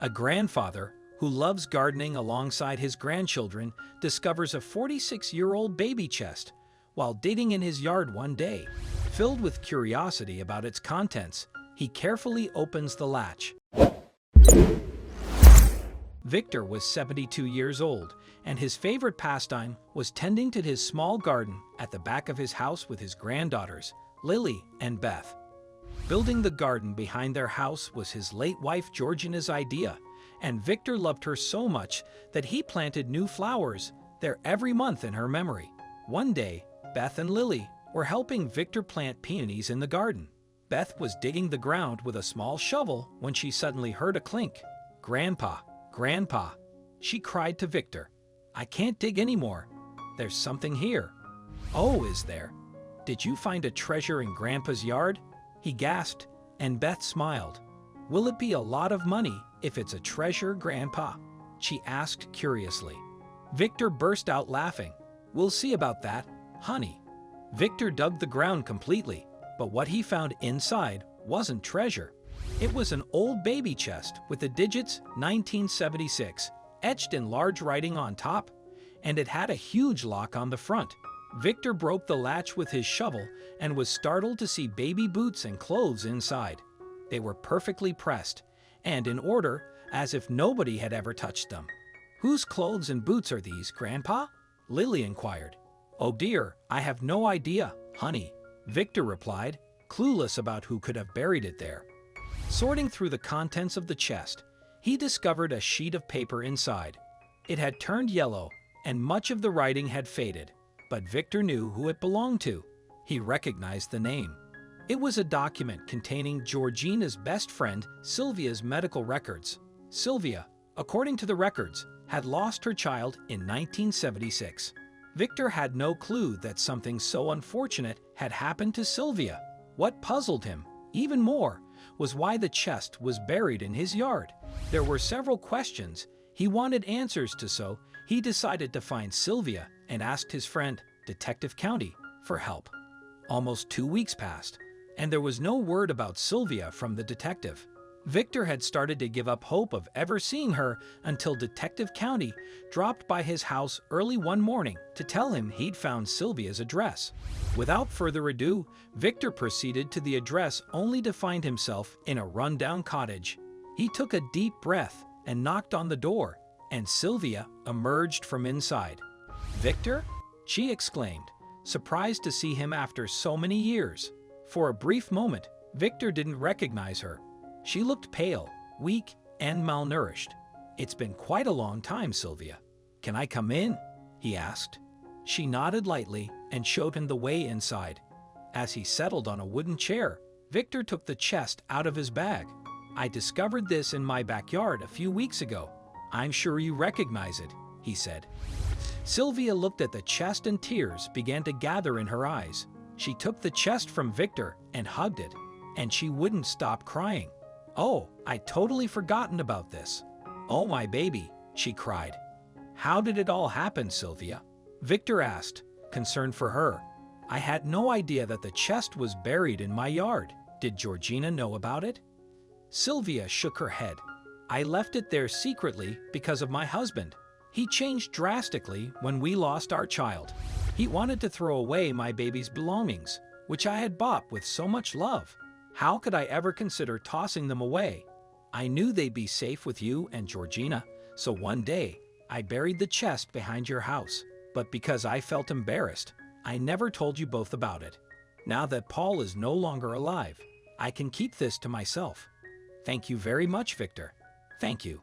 A grandfather who loves gardening alongside his grandchildren discovers a 46-year-old baby chest while digging in his yard one day. Filled with curiosity about its contents, he carefully opens the latch. Victor was 72 years old, and his favorite pastime was tending to his small garden at the back of his house with his granddaughters, Lily and Beth. Building the garden behind their house was his late wife Georgina's idea, and Victor loved her so much that he planted new flowers there every month in her memory. One day, Beth and Lily were helping Victor plant peonies in the garden. Beth was digging the ground with a small shovel when she suddenly heard a clink. "Grandpa, Grandpa," she cried to Victor, "I can't dig anymore. There's something here." "Oh, is there? Did you find a treasure in Grandpa's yard?" he gasped, and Beth smiled. "Will it be a lot of money if it's a treasure, Grandpa?" she asked curiously. Victor burst out laughing. "We'll see about that, honey." Victor dug the ground completely, but what he found inside wasn't treasure. It was an old baby chest with the digits 1976 etched in large writing on top, and it had a huge lock on the front. Victor broke the latch with his shovel and was startled to see baby boots and clothes inside. They were perfectly pressed and in order, as if nobody had ever touched them. "Whose clothes and boots are these, Grandpa?" Lily inquired. "Oh dear, I have no idea, honey," Victor replied, clueless about who could have buried it there. Sorting through the contents of the chest, he discovered a sheet of paper inside. It had turned yellow, and much of the writing had faded, but Victor knew who it belonged to. He recognized the name. It was a document containing Georgina's best friend Sylvia's medical records. Sylvia, according to the records, had lost her child in 1976. Victor had no clue that something so unfortunate had happened to Sylvia. What puzzled him, even more, was why the chest was buried in his yard. There were several questions he wanted answers to, so he decided to find Sylvia and asked his friend, Detective County, for help. Almost 2 weeks passed, and there was no word about Sylvia from the detective. Victor had started to give up hope of ever seeing her until Detective County dropped by his house early one morning to tell him he'd found Sylvia's address. Without further ado, Victor proceeded to the address only to find himself in a rundown cottage. He took a deep breath and knocked on the door, and Sylvia emerged from inside. "Victor?" she exclaimed, surprised to see him after so many years. For a brief moment, Victor didn't recognize her. She looked pale, weak, and malnourished. "It's been quite a long time, Sylvia. Can I come in?" he asked. She nodded lightly and showed him the way inside. As he settled on a wooden chair, Victor took the chest out of his bag. "I discovered this in my backyard a few weeks ago. I'm sure you recognize it," he said. Sylvia looked at the chest and tears began to gather in her eyes. She took the chest from Victor and hugged it, and she wouldn't stop crying. "Oh, I'd totally forgotten about this. Oh, my baby," she cried. "How did it all happen, Sylvia?" Victor asked, concerned for her. "I had no idea that the chest was buried in my yard. Did Georgina know about it?" Sylvia shook her head. "I left it there secretly because of my husband. He changed drastically when we lost our child. He wanted to throw away my baby's belongings, which I had bought with so much love. How could I ever consider tossing them away? I knew they'd be safe with you and Georgina, so one day I buried the chest behind your house. But because I felt embarrassed, I never told you both about it. Now that Paul is no longer alive, I can keep this to myself. Thank you very much, Victor. Thank you."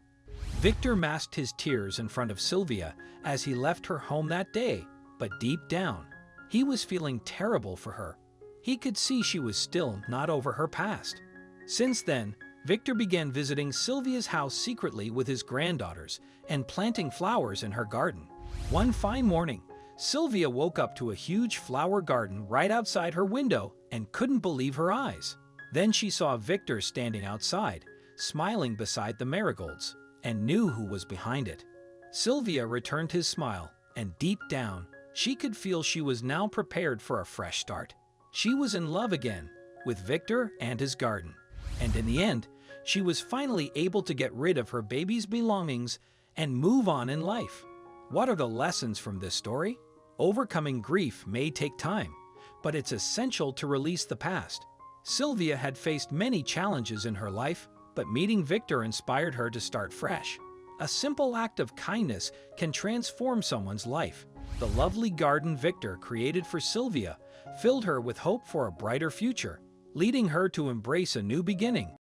Victor masked his tears in front of Sylvia as he left her home that day, but deep down, he was feeling terrible for her. He could see she was still not over her past. Since then, Victor began visiting Sylvia's house secretly with his granddaughters and planting flowers in her garden. One fine morning, Sylvia woke up to a huge flower garden right outside her window and couldn't believe her eyes. Then she saw Victor standing outside, smiling beside the marigolds, and knew who was behind it. Sylvia returned his smile, and deep down, she could feel she was now prepared for a fresh start. She was in love again with Victor and his garden, and in the end, she was finally able to get rid of her baby's belongings and move on in life. What are the lessons from this story? Overcoming grief may take time, but it's essential to release the past. Sylvia had faced many challenges in her life, but meeting Victor inspired her to start fresh. A simple act of kindness can transform someone's life. The lovely garden Victor created for Sylvia filled her with hope for a brighter future, leading her to embrace a new beginning.